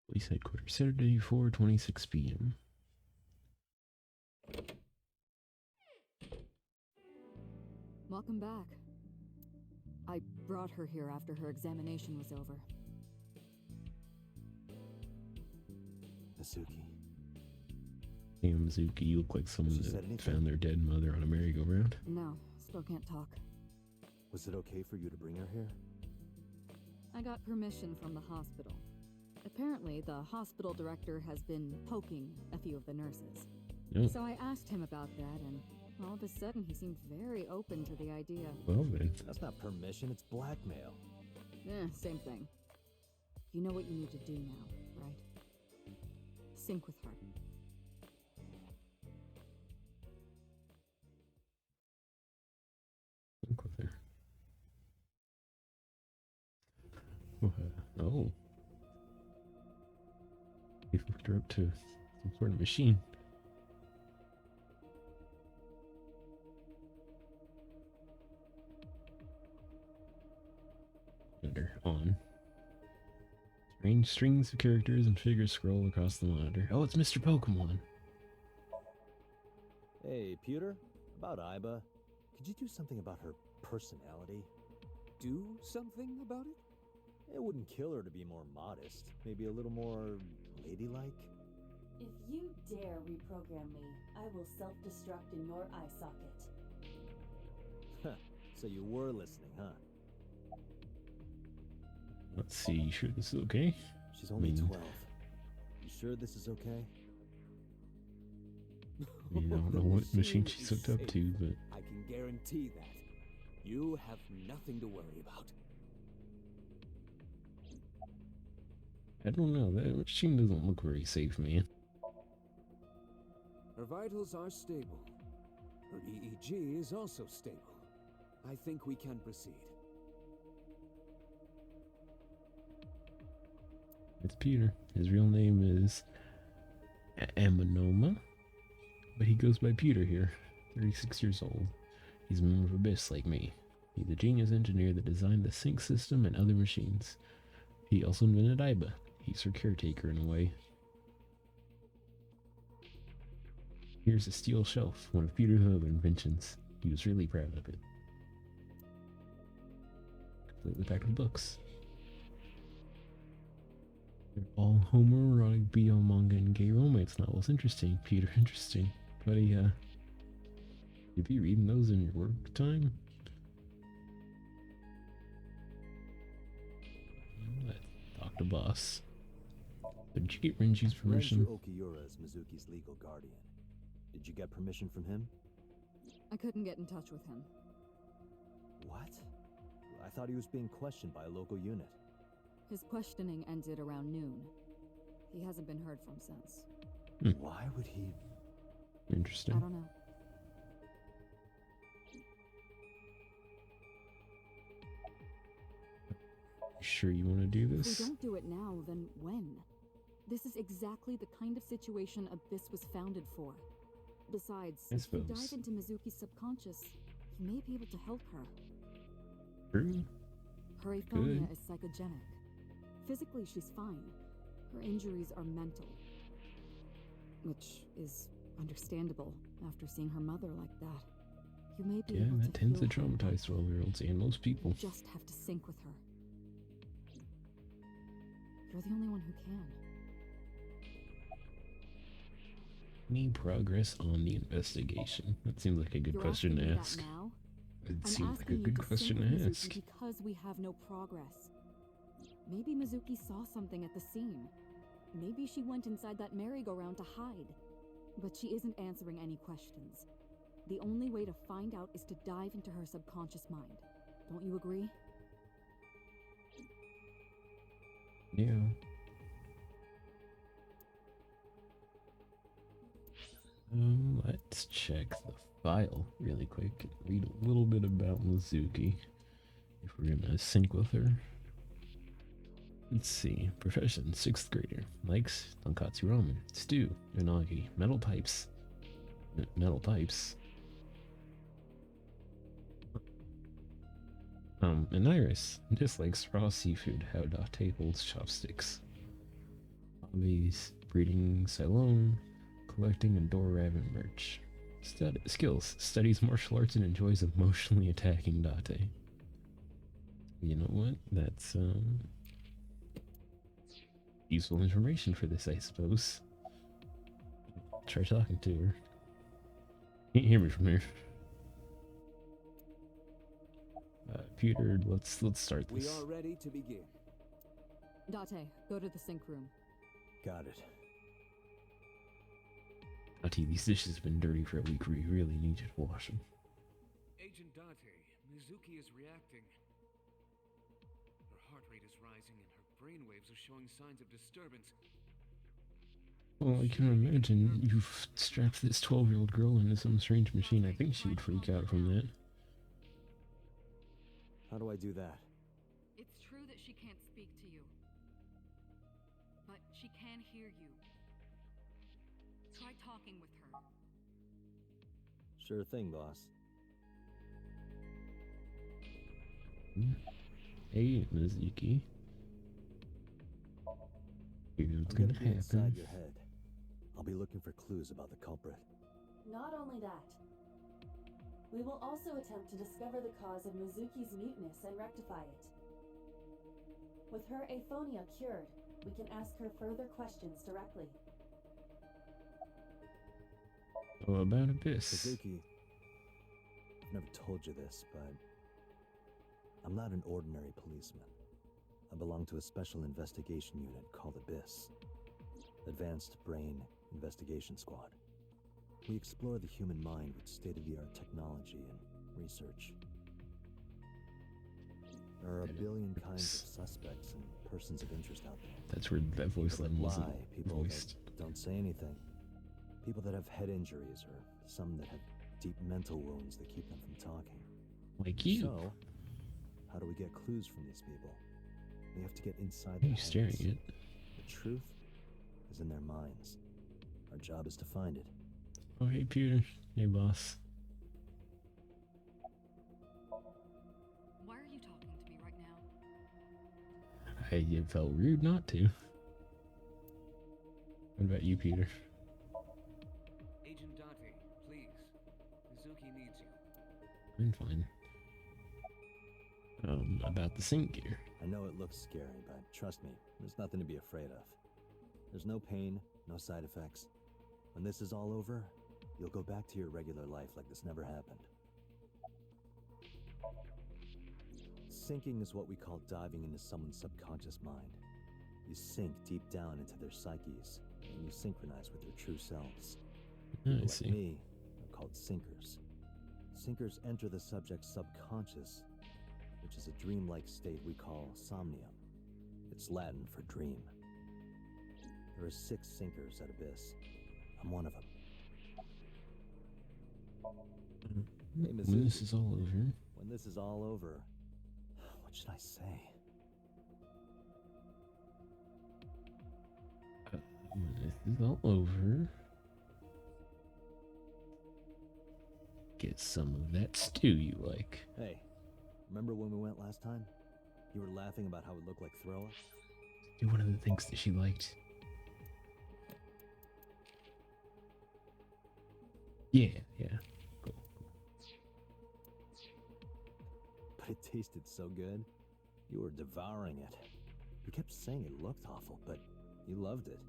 Police headquarters, Saturday, 4:26 p.m. Welcome back. I brought her here after her examination was over. Mizuki. Damn, Mizuki, you look like someone that found their dead mother on a merry-go-round. No, still can't talk. Was it okay for you to bring her here? I got permission from the hospital. Apparently, the hospital director has been poking a few of the nurses. Yep. So I asked him about that, and all of a sudden he seemed very open to the idea. Well then. That's not permission, it's blackmail. Same thing. You know what you need to do now, right? Sync with her. Sync with her. Oh. He hooked her up to some sort of machine. Monitor on. Strange strings of characters and figures scroll across the monitor. Oh, it's Mr. Pokemon. Hey, Pewter, about Iba. Could you do something about her personality? Do something about it? It wouldn't kill her to be more modest. Maybe a little more ladylike? If you dare reprogram me, I will self-destruct in your eye socket. Huh, so you were listening, huh? Let's see, you sure this is okay? She's only 12. You sure this is okay? I don't know what machine she's hooked up to, but... I can guarantee that. You have nothing to worry about. I don't know, that machine doesn't look very safe, man. Her vitals are stable. Her EEG is also stable. I think we can proceed. It's Peter. His real name is Amanoma, but he goes by Peter here. 36 years old. He's a member of Abyss like me. He's a genius engineer that designed the sync system and other machines. He also invented Iba. He's her caretaker in a way. Here's a steel shelf, one of Peter's other inventions. He was really proud of it. Completely packed with books. They're all homoerotic BL manga and gay romance novels. Interesting, Peter, interesting. Buddy, you be reading those in your work time? Let's talk to boss. Did you get Renji's permission? Renju Okiura is Mizuki's legal guardian. Did you get permission from him? I couldn't get in touch with him. What? I thought he was being questioned by a local unit. His questioning ended around noon. He hasn't been heard from since. Why would he... Interesting. I don't know. You sure you want to do If this? we don't do it now, then when? This is exactly the kind of situation Abyss was founded for. Besides, I if you suppose. dive into Mizuki's subconscious, you may be able to help her. True. Her aphonia is psychogenic. Physically, she's fine. Her injuries are mental. Which is understandable after seeing her mother like that. You may be Yeah, able that to tends to heal her. traumatize 12-year-olds and most people. You just have to sync with her. You're the only one who can. Any progress on the investigation? That seems like a good You're question asking to me that ask. now? It I'm seems like a asking you good to question sync with to Mizuki ask. because we have no progress. Maybe Mizuki saw something at the scene. Maybe she went inside that merry-go-round to hide. But she isn't answering any questions. The only way to find out is to dive into her subconscious mind. Don't you agree? Yeah. Let's check the file really quick and read a little bit about Mizuki if we're gonna sync with her. Let's see. Profession, 6th grader. Likes tonkatsu ramen, stew, unagi, metal pipes. Metal pipes. And Iris dislikes raw seafood. How Date holds chopsticks. Hobbies: breeding Cylone, collecting and door rabbit merch. Skills: studies martial arts and enjoys emotionally attacking Date. You know what? That's useful information for this, I suppose. Try talking to her. Can't hear me from here. Peter, let's start this. We are ready to begin. Date, go to the sink room. Got it. Ati, these dishes have been dirty for a week. We really need you to wash them. Agent Date, Mizuki is reacting. Her heart rate is rising and her brainwaves are showing signs of disturbance. Well, I can imagine you've strapped this 12-year-old girl into some strange machine. I think she would freak out from that. How do I do that? It's true that she can't speak to you, but she can hear you. Try talking with her. Sure thing, boss. Hey, Mizuki. Here's what's I'm gonna gonna be inside happen. your head. I'll be looking for clues about the culprit. Not only that, we will also attempt to discover the cause of Mizuki's muteness and rectify it. With her aphonia cured, we can ask her further questions directly. Oh, about Abyss. Mizuki, I've never told you this, but I'm not an ordinary policeman. I belong to a special investigation unit called Abyss. Advanced Brain Investigation Squad. We explore the human mind with state-of-the-art technology and research. There are a billion kinds of suspects and persons of interest out there. That's where that voice People line that wasn't lie, people voiced. that don't say anything. People that have head injuries or some that have deep mental wounds that keep them from talking. Like you. So, how do we get clues from these people? We have to get inside What are their you staring heads. at? The truth is in their minds. Our job is to find it. Oh, hey, Peter. Hey, boss. Why are you talking to me right now? It felt rude not to. What about you, Peter? Agent Date, please. Mizuki needs you. I'm fine. About the sink gear. I know it looks scary, but trust me, there's nothing to be afraid of. There's no pain, no side effects. When this is all over, you'll go back to your regular life like this never happened. Sinking is what we call diving into someone's subconscious mind. You sink deep down into their psyches, and you synchronize with their true selves. I People see. like me are called sinkers. Sinkers enter the subject's subconscious, which is a dreamlike state we call somnium. It's Latin for dream. There are 6 sinkers at Abyss. I'm one of them. Hey, When this Mizuki. is all over. When this is all over, what should I say? When this is all over. Get some of that stew you like. Hey, remember when we went last time? You were laughing about how it looked like throw up? Do one of the things that she liked. Yeah. Cool. But it tasted so good. You were devouring it. You kept saying it looked awful, but you loved it.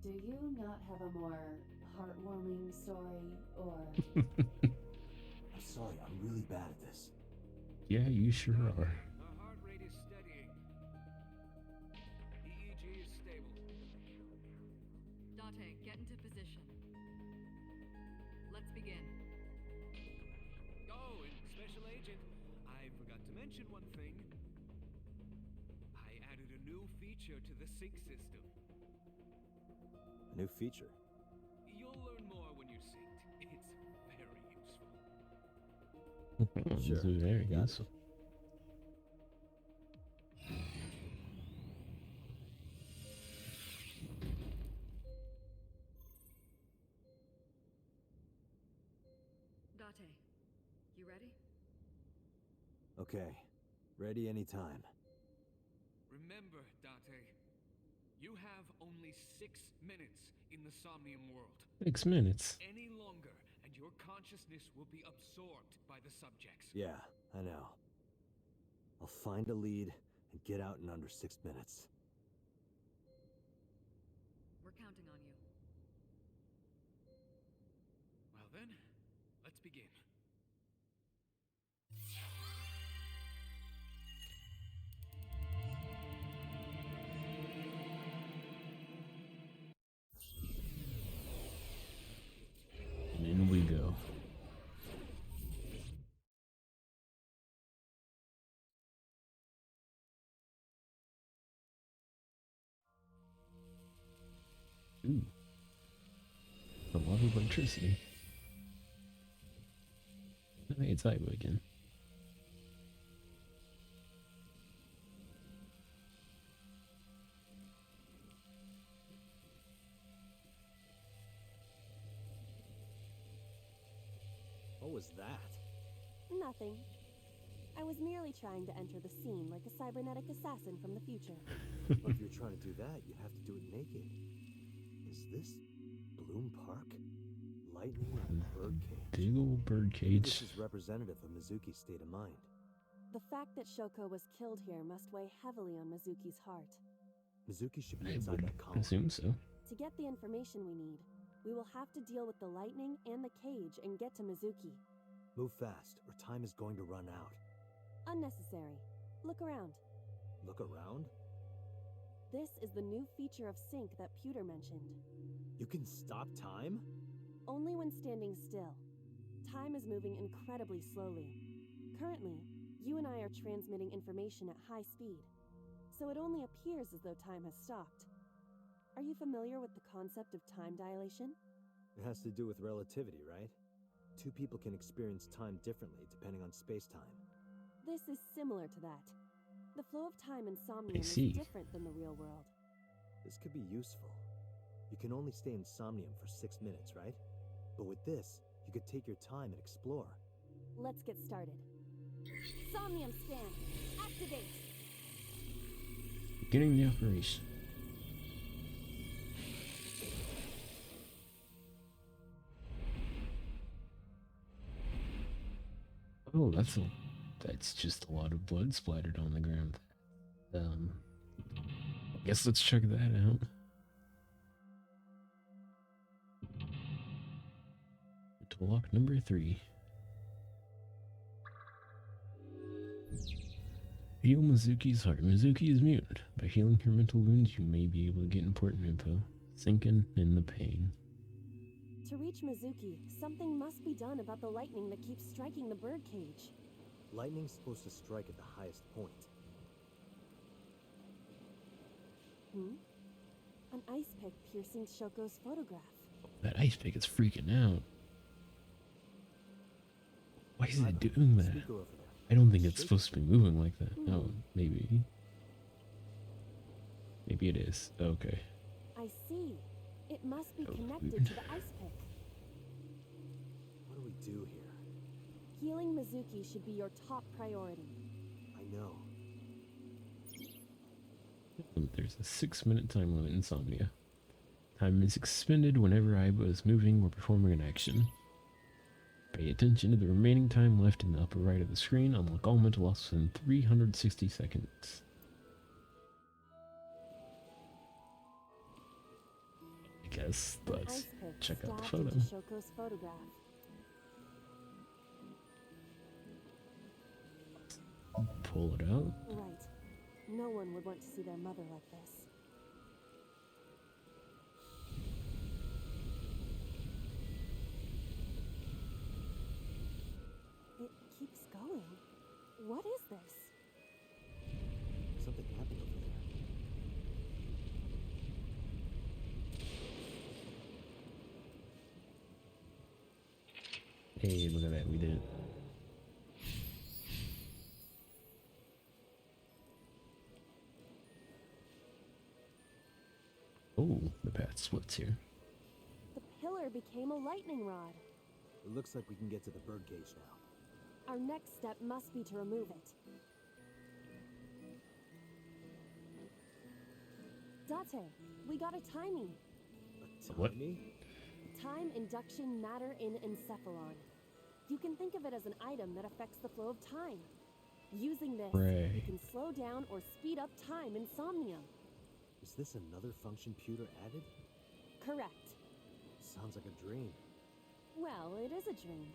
Do you not have a more heartwarming story, or... I'm sorry, I'm really bad at this. Yeah, you sure are. Her heart rate is steadying. EEG is stable. Date, get into position. Let's begin. Oh, and Special Agent, I forgot to mention one thing. I added a new feature to the sync system. A new feature. You'll learn more when you're synced. It's very useful. This Sure, is very got it. useful. Date, you ready? Okay, ready anytime. Remember, Date, You have only 6 minutes in the Somnium world. 6 minutes. Any longer, and your consciousness will be absorbed by the subjects. Yeah, I know. I'll find a lead and get out in under 6 minutes. We're counting on you. Well then, let's begin. And in we go. Ooh. A lot of electricity. Hey, it's Ivo again. What was that? Nothing. I was merely trying to enter the scene like a cybernetic assassin from the future. Well, if you're trying to do that, you have to do it naked. Is this Bloom Park? Lightning and a birdcage. Big old bird cage. This is representative of Mizuki's state of mind. The fact that Shoko was killed here must weigh heavily on Mizuki's heart. Mizuki should be I inside would that column. assume so. To get the information we need, we will have to deal with the lightning and the cage and get to Mizuki. Move fast, or time is going to run out. Unnecessary. Look around. Look around? This is the new feature of sync that Pewter mentioned. You can stop time? Only when standing still. Time is moving incredibly slowly. Currently, you and I are transmitting information at high speed, so it only appears as though time has stopped. Are you familiar with the concept of time dilation? It has to do with relativity, right? Two people can experience time differently depending on space-time. This is similar to that. The flow of time in Somnium is see. different than the real world. This could be useful. You can only stay in Somnium for 6 minutes, right? But with this, you could take your time and explore. Let's get started. Somnium scan, activate! Beginning the operation. Oh, that's just a lot of blood splattered on the ground. I guess let's check that out. To lock number 3. Heal Mizuki's heart. Mizuki is mutant. By healing her mental wounds, you may be able to get important info. Sinking in the pain. To reach Mizuki, something must be done about the lightning that keeps striking the birdcage. Lightning's supposed to strike at the highest point. An ice pick piercing Shoko's photograph. That ice pick is freaking out. Why is it doing that? Speaker over there. I don't think it's supposed to be moving like that. Oh, maybe. Maybe it is. Okay. I see. It must be Oh, connected weird. to the ice pick. What do we do here? Healing Mizuki should be your top priority. I know. There's a 6-minute time limit in Somnia. Time is expended whenever Aiba is moving or performing an action. Pay attention to the remaining time left in the upper right of the screen. Unlock all mental losses in 360 seconds. I guess An let's ice pick check out the stabbed photo. into Shoko's photograph. Pull it out. Right. No one would want to see their mother like this. It keeps going. What is this? Something happened over there. Hey, look at that. We did it. Oh, the path splits here. The pillar became a lightning rod. It looks like we can get to the birdcage now. Our next step must be to remove it. Date, we got a timing. A What? timey? Time induction matter in encephalon. You can think of it as an item that affects the flow of time. Using this, Right. you can slow down or speed up time in Somnium. Is this another function Pewter added? Correct. Sounds like a dream. Well, it is a dream.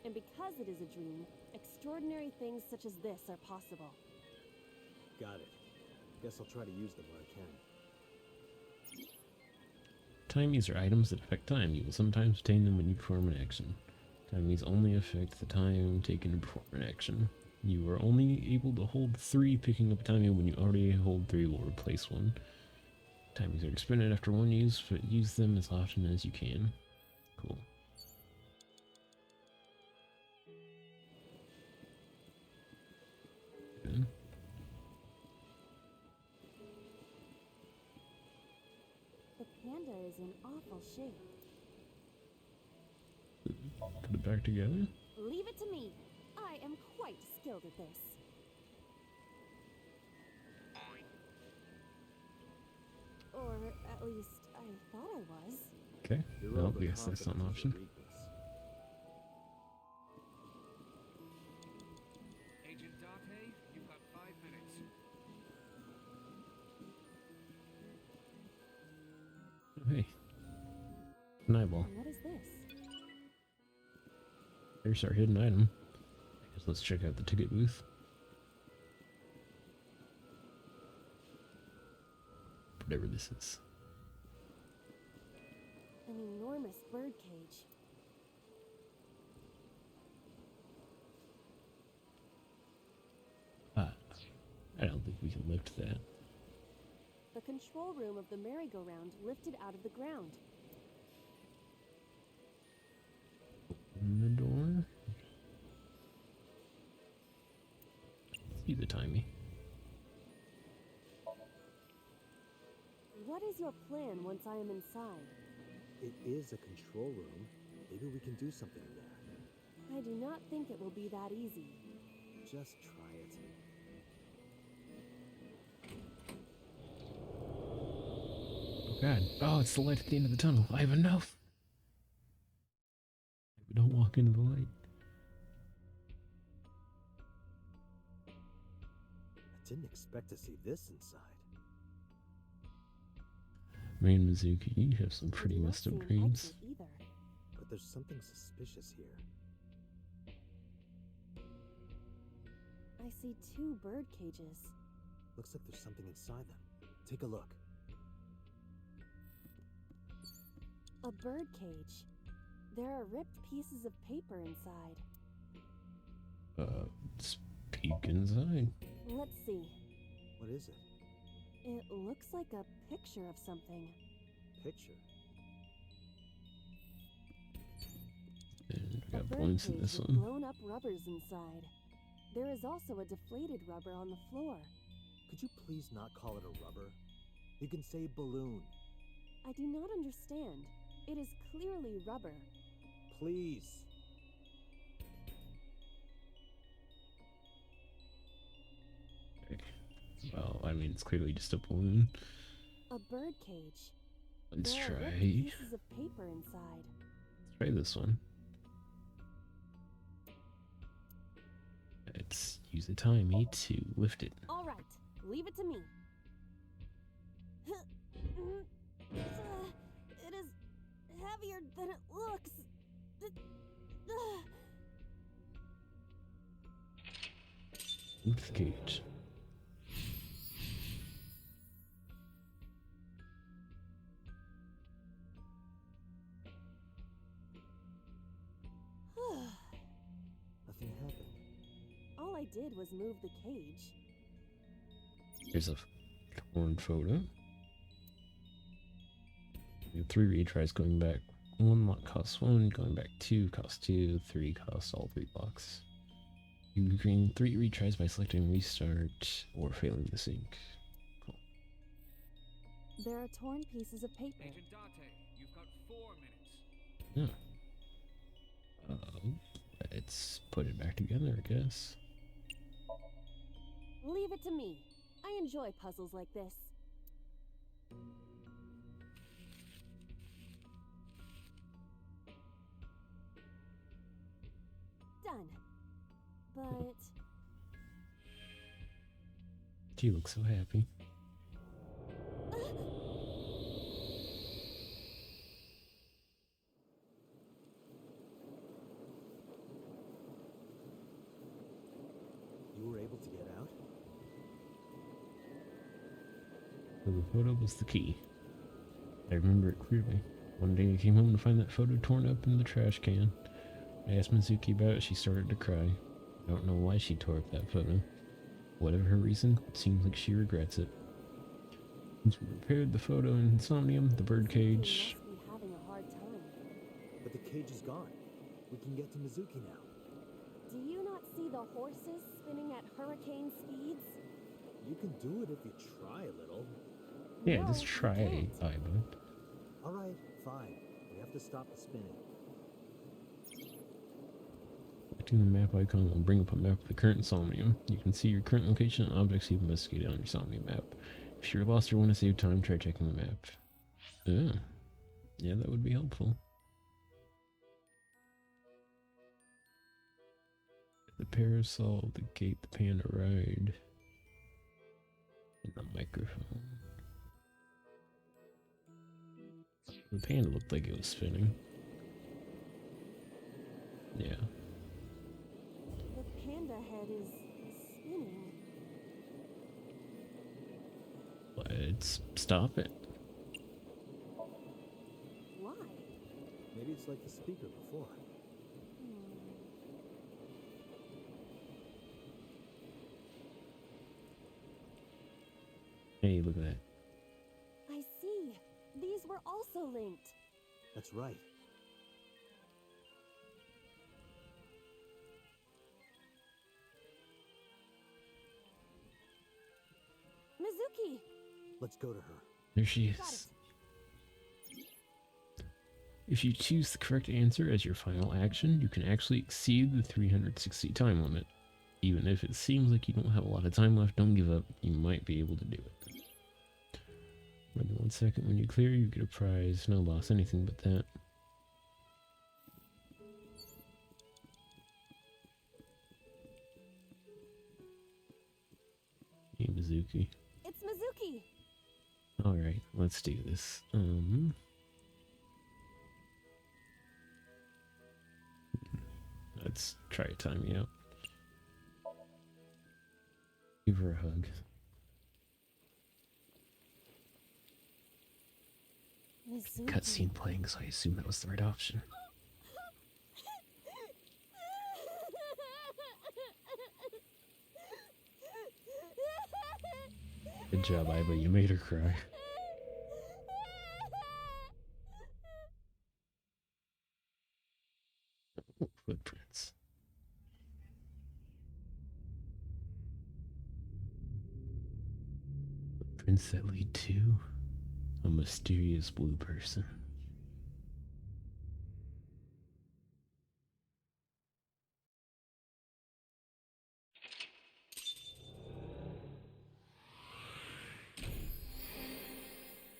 And because it is a dream, extraordinary things such as this are possible. Got it. Guess I'll try to use them where I can. Timies are items that affect time. You will sometimes obtain them when you perform an action. Timies only affect the time taken to perform an action. You are only able to hold 3. Picking up a timie when you already hold 3 will replace one. Timies are expended after one use, but use them as often as you can. Cool. Okay. The panda is in awful shape. Put it back together. Leave it to me. I am quite skilled at this. Or at least I thought I was. Okay. Your Well, I guess that's not an overconfidence is a option. weakness. Agent Date, you've got 5 minutes. Oh, hey. An eyeball. What is this? There's our hidden item. I guess let's check out the ticket booth. Whatever this is. An enormous bird cage. I don't think we can lift that. The control room of the merry-go-round lifted out of the ground. Open the door. See the timey. What is your plan once I am inside? It is a control room. Maybe we can do something in there. I do not think it will be that easy. Just try it. Oh god. Oh, it's the light at the end of the tunnel. I have enough. We don't walk into the light. I didn't expect to see this inside. Man, Mizuki, you have some I pretty do not messed up see an dreams. exit either. But there's something suspicious here. I see 2 bird cages. Looks like there's something inside them. Take a look. A bird cage. There are ripped pieces of paper inside. Let's peek inside. Let's see. What is it? It looks like a picture of something. Picture? And we A got bird points in cage this with one. blown up rubbers inside. There is also a deflated rubber on the floor. Could you please not call it a rubber? You can say balloon. I do not understand. It is clearly rubber. Please. Okay. Well, I mean, it's clearly just a balloon. A bird cage. Let's There are ripped try. pieces of paper inside. Let's try this one. Let's use a timey to lift it. All right, leave it to me. It is heavier than it looks. Lift the cage. Nothing happened. All I did was move the cage. Here's a torn photo. We have 3 retries going back. 1 lock costs 1, going back 2 costs 2, 3 costs all 3 blocks. You gain 3 retries by selecting restart or failing to sync. Cool. There are torn pieces of paper. Agent Date, you've got 4 minutes. Let's put it back together, I guess. Leave it to me. I enjoy puzzles like this. Done. But She looks so happy. You were able to get out? So the photo was the key. I remember it clearly. One day I came home to find that photo torn up in the trash can. I asked Mizuki about it, she started to cry. I don't know why she tore up that photo. Whatever her reason, it seems like she regrets it. Since we repaired the photo in Somnium, the birdcage. must be having a hard time. But the cage is gone. We can get to Mizuki now. Do you not see the horses spinning at hurricane speeds? You can do it if you try a little. Yeah, No, just you try, can't. Aiba. Alright, fine. We have to stop the spinning. Clicking the map icon will bring up a map of the current Somnium. You can see your current location and objects you've investigated on your Somnium map. If you're lost or want to save time, try checking the map. Yeah, that would be helpful. The parasol, the gate, the panda ride, and the microphone. The panda looked like it was spinning. Yeah. The panda head is spinning. Let's stop it. Why? Maybe it's like the speaker before. Hey, look at that. I see. These were also linked. That's right. Mizuki! Let's go to her. There she Got is. it. If you choose the correct answer as your final action, you can actually exceed the 360 time limit. Even if it seems like you don't have a lot of time left, don't give up. You might be able to do it. More than 1 second when you clear, you get a prize. No loss, anything but that. Hey, Mizuki. It's Mizuki! Alright, let's do this. Let's try to time you out. Give her a hug. Mizuki. Cutscene playing, so I assume that was the right option. Good job, Aiba. You made her cry. Oh, footprints. Footprints that lead to a mysterious blue person.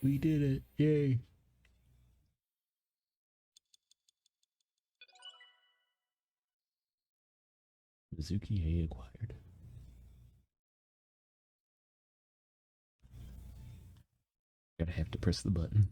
We did it! Yay! Mizuki A acquired. Gotta have to press the button.